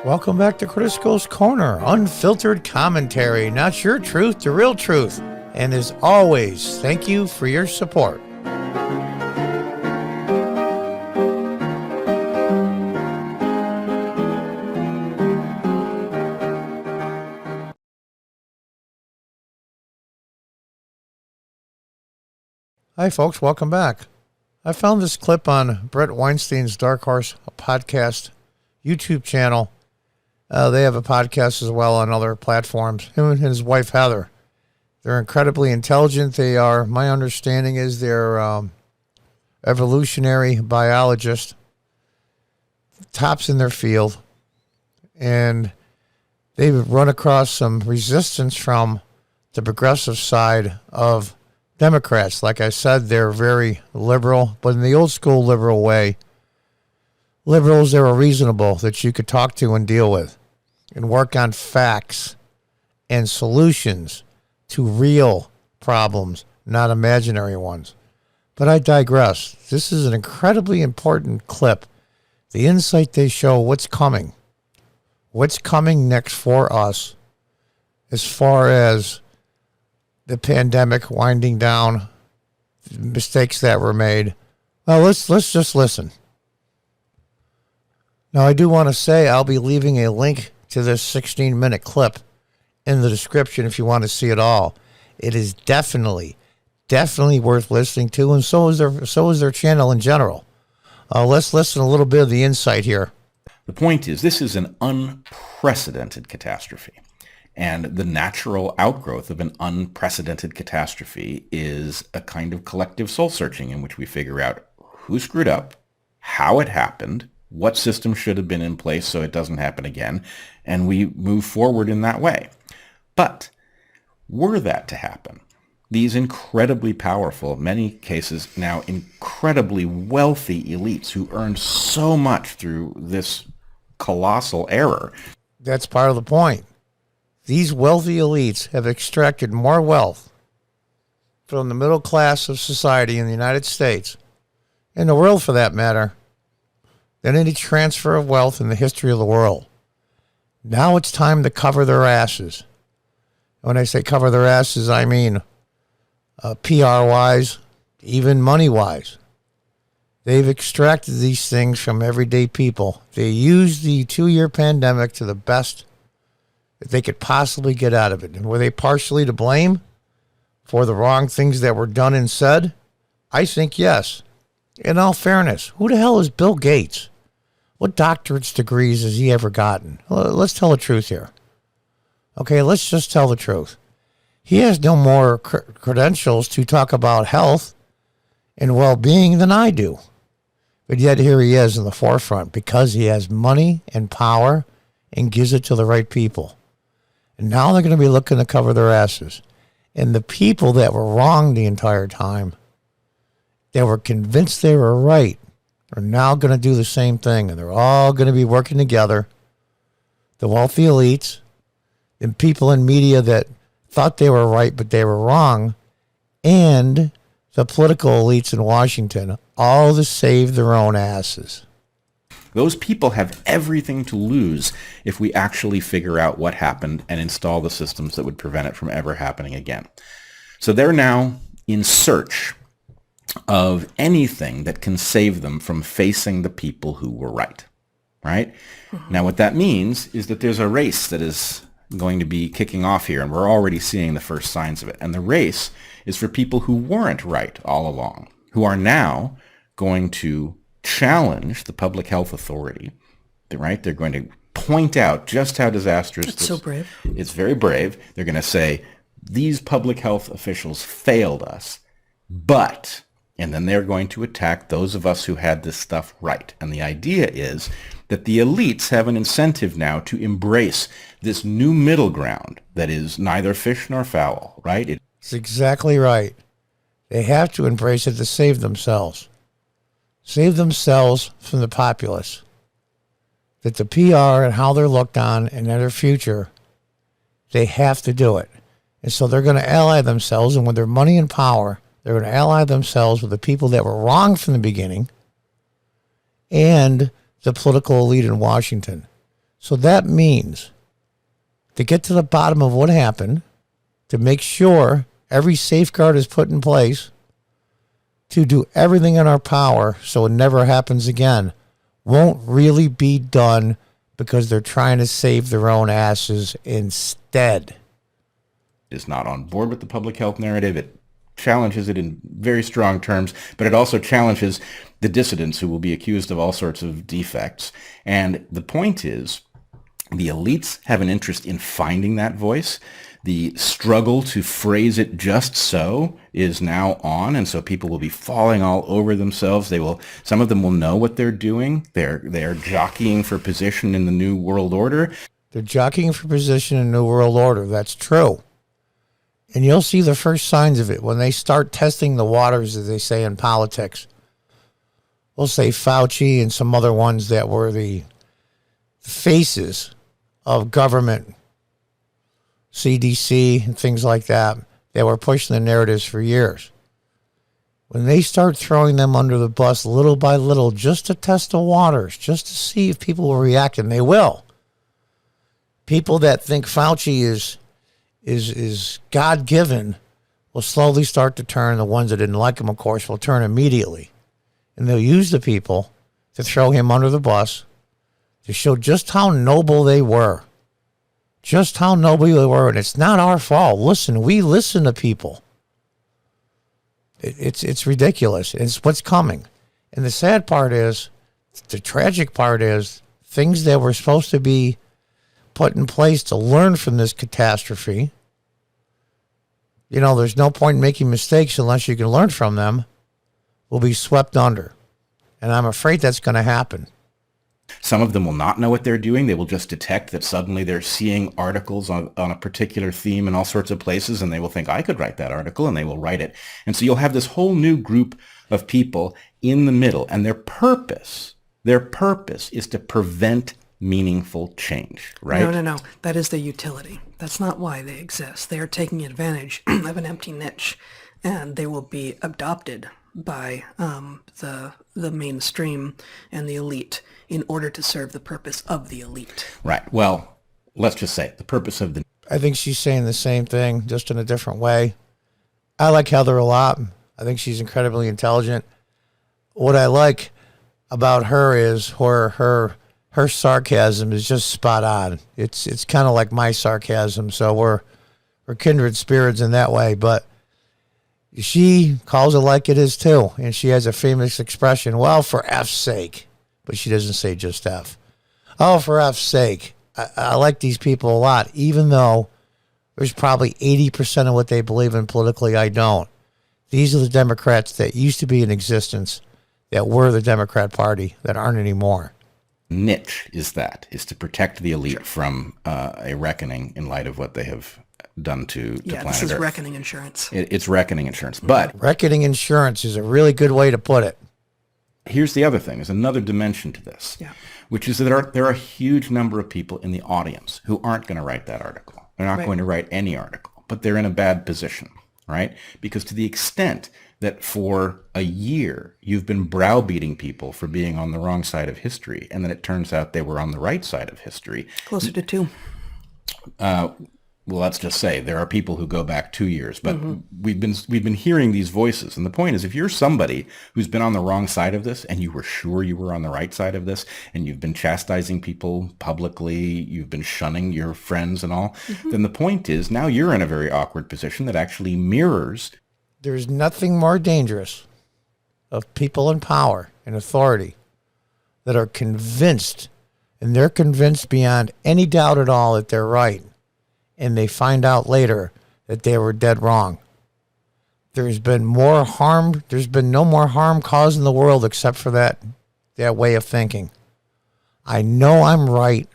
Welcome back to Critical Corner, unfiltered commentary, not your truth, the real truth. And as always, thank you for your support. Hi folks, welcome back. I found this clip on Brett Weinstein's Dark Horse podcast YouTube channel. They have a podcast as well on other platforms. Him and his wife, Heather. They're incredibly intelligent. They are, my understanding is they're evolutionary biologists, tops in their field. And they've run across some resistance from the progressive side of Democrats. Like I said, they're very liberal, but in the old school liberal way. Liberals that were reasonable, that you could talk to and deal with and work on facts and solutions to real problems, not imaginary ones. But I digress. This is an incredibly important clip. The insight they show, what's coming next for us as far as the pandemic winding down, mistakes that were made. Well, let's just listen. Now, I do want to say I'll be leaving a link to this 16-minute clip in the description if you want to see it all. It is definitely worth listening to, and so is their channel in general. Let's listen a little bit of the insight here. The point is, this is an unprecedented catastrophe. And the natural outgrowth of an unprecedented catastrophe is a kind of collective soul-searching in which we figure out who screwed up, how it happened, what system should have been in place so it doesn't happen again, and we move forward in that way. But were that to happen, these incredibly powerful, in many cases now incredibly wealthy elites who earned so much through this colossal error. That's part of the point. These wealthy elites have extracted more wealth from the middle class of society in the United States, in the world for that matter, than any transfer of wealth in the history of the world. Now it's time to cover their asses. When I say cover their asses, I mean PR-wise, even money-wise. They've extracted these things from everyday people. They used the 2-year pandemic to the best that they could possibly get out of it. And were they partially to blame for the wrong things that were done and said? I think yes. In all fairness, who the hell is Bill Gates? What doctorate degrees has he ever gotten? Let's tell the truth here. Okay, let's just tell the truth. He has no more credentials to talk about health and well-being than I do. But yet here he is in the forefront because he has money and power and gives it to the right people. And now they're going to be looking to cover their asses. And the people that were wrong the entire time, that were convinced they were right, are now going to do the same thing. And they're all going to be working together. The wealthy elites and people in media that thought they were right, but they were wrong, and the political elites in Washington, all to save their own asses. Those people have everything to lose if we actually figure out what happened and install the systems that would prevent it from ever happening again. So they're now in search of anything that can save them from facing the people who were right? Mm-hmm. Now, what that means is that there's a race that is going to be kicking off here, and we're already seeing the first signs of it. And the race is for people who weren't right all along, who are now going to challenge the public health authority, right? They're going to point out just how disastrous That's so brave. It's very brave. They're going to say, these public health officials failed us, but, and then they're going to attack those of us who had this stuff right. And the idea is that the elites have an incentive now to embrace this new middle ground that is neither fish nor fowl, right? It's exactly right. They have to embrace it to save themselves. Save themselves from the populace. That the PR and how they're looked on and their future, they have to do it. And so they're going to ally themselves, and with their money and power, they're going to ally themselves with the people that were wrong from the beginning and the political elite in Washington. So that means to get to the bottom of what happened, to make sure every safeguard is put in place, to do everything in our power so it never happens again, won't really be done because they're trying to save their own asses instead. Is not on board with the public health narrative. It challenges it in very strong terms, but it also challenges the dissidents who will be accused of all sorts of defects. And the point is, the elites have an interest in finding that voice. The struggle to phrase it just so is now on, and so people will be falling all over themselves. Some of them will know what they're doing. They're jockeying for position in the New World Order. They're jockeying for position in the New World Order. That's true. And you'll see the first signs of it when they start testing the waters, as they say in politics. We'll say Fauci and some other ones that were the faces of government, CDC, and things like that were pushing the narratives for years. When they start throwing them under the bus little by little, just to test the waters, just to see if people will react, and they will. People that think Fauci is God-given will slowly start to turn. The ones that didn't like him, of course, will turn immediately. And they'll use the people to throw him under the bus to show just how noble they were. Just how noble they were. And it's not our fault. Listen, we listen to people. It's ridiculous. It's what's coming. And the sad part is, the tragic part is, things that were supposed to be put in place to learn from this catastrophe. You know, there's no point in making mistakes unless you can learn from them, will be swept under. And I'm afraid that's going to happen. Some of them will not know what they're doing. They will just detect that suddenly they're seeing articles on a particular theme in all sorts of places, and they will think, I could write that article, and they will write it. And so you'll have this whole new group of people in the middle, and their purpose is to prevent meaningful change, right? No. That is the utility. That's not why they exist. They are taking advantage of an empty niche, and they will be adopted by the mainstream and the elite in order to serve the purpose of the elite. Right. Well, let's just say the purpose of the... I think she's saying the same thing, just in a different way. I like Heather a lot. I think she's incredibly intelligent. What I like about her is her sarcasm is just spot on. It's kind of like my sarcasm, so we're kindred spirits in that way, but she calls it like it is too, and she has a famous expression, well, for F's sake, but she doesn't say just F. Oh, for F's sake. I like these people a lot, even though there's probably 80% of what they believe in politically I don't. These are the Democrats that used to be in existence, that were the Democrat Party, that aren't anymore. Niche is to protect the elite from a reckoning in light of what they have done to planet Earth. Yeah, this is reckoning insurance. It's reckoning insurance. But reckoning insurance is a really good way to put it. Here's the other thing. There's another dimension to this, which is that there are a huge number of people in the audience who aren't going to write that article. They're not going to write any article, but they're in a bad position, right? Because to the extent that for a year you've been browbeating people for being on the wrong side of history, and then it turns out they were on the right side of history. Closer to 2. Well, let's just say there are people who go back 2 years, but we've been hearing these voices. And the point is, if you're somebody who's been on the wrong side of this and you were sure you were on the right side of this, and you've been chastising people publicly, you've been shunning your friends and all, then the point is now you're in a very awkward position that actually mirrors. There's nothing more dangerous of people in power and authority that are convinced, and they're convinced beyond any doubt at all that they're right, and they find out later that they were dead wrong. There's been more harm. There's been no more harm caused in the world except for that way of thinking. I know I'm right,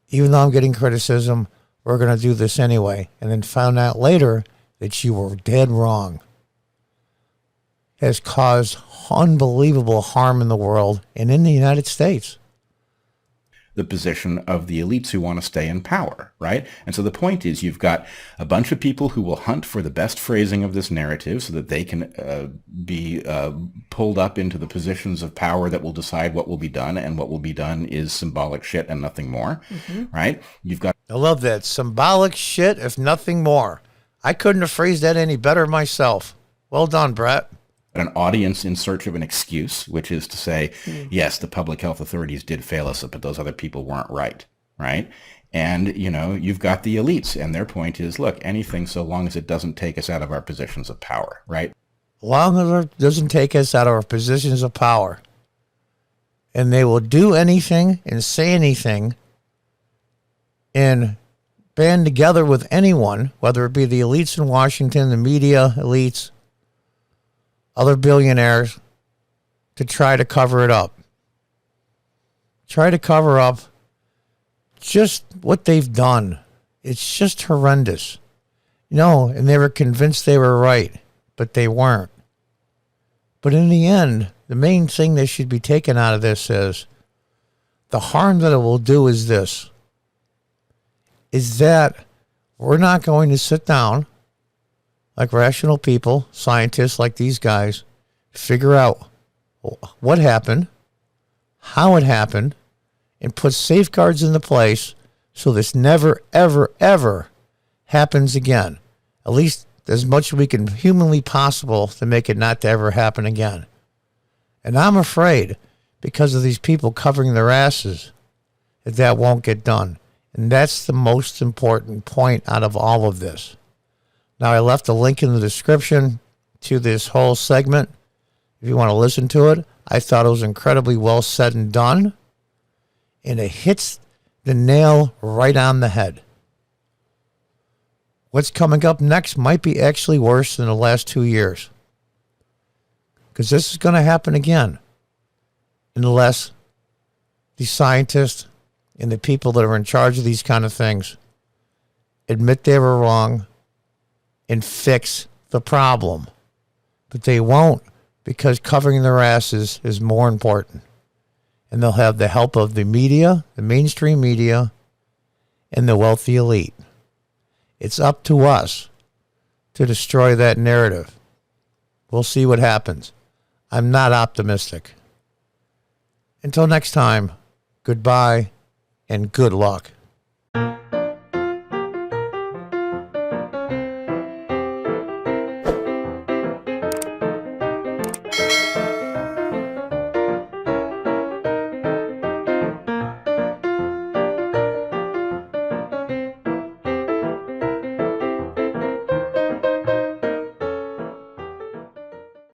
even though I'm getting criticism. We're going to do this anyway, and then found out later that you were dead wrong. Has caused unbelievable harm in the world and in the United States. the position of the elites who want to stay in power, right? And so the point is you've got a bunch of people who will hunt for the best phrasing of this narrative so that they can be pulled up into the positions of power that will decide what will be done, and what will be done is symbolic shit and nothing more, right? You've got... I love that. Symbolic shit, if nothing more. I couldn't have phrased that any better myself. Well done, Brett. An audience in search of an excuse, which is to say, yes, the public health authorities did fail us, but those other people weren't right, right? And, you know, you've got the elites, and their point is, look, anything so long as it doesn't take us out of our positions of power, right? Long as it doesn't take us out of our positions of power. And they will do anything and say anything and band together with anyone, whether it be the elites in Washington, the media elites, other billionaires, to try to cover it up. Try to cover up just what they've done. It's just horrendous. You know, and they were convinced they were right, but they weren't. But in the end, the main thing that should be taken out of this is the harm that it will do is this, is that we're not going to sit down like rational people, scientists like these guys, figure out what happened, how it happened, and put safeguards into place so this never, ever, ever happens again. At least as much as we can humanly possible to make it not to ever happen again. And I'm afraid, because of these people covering their asses, that won't get done. And that's the most important point out of all of this. Now, I left a link in the description to this whole segment. If you want to listen to it, I thought it was incredibly well said and done. And it hits the nail right on the head. What's coming up next might be actually worse than the last 2 years. Because this is going to happen again. Unless the scientists and the people that are in charge of these kind of things admit they were wrong and fix the problem. But they won't, because covering their asses is more important. And they'll have the help of the media, the mainstream media, and the wealthy elite. It's up to us to destroy that narrative. We'll see what happens. I'm not optimistic. Until next time, goodbye and good luck.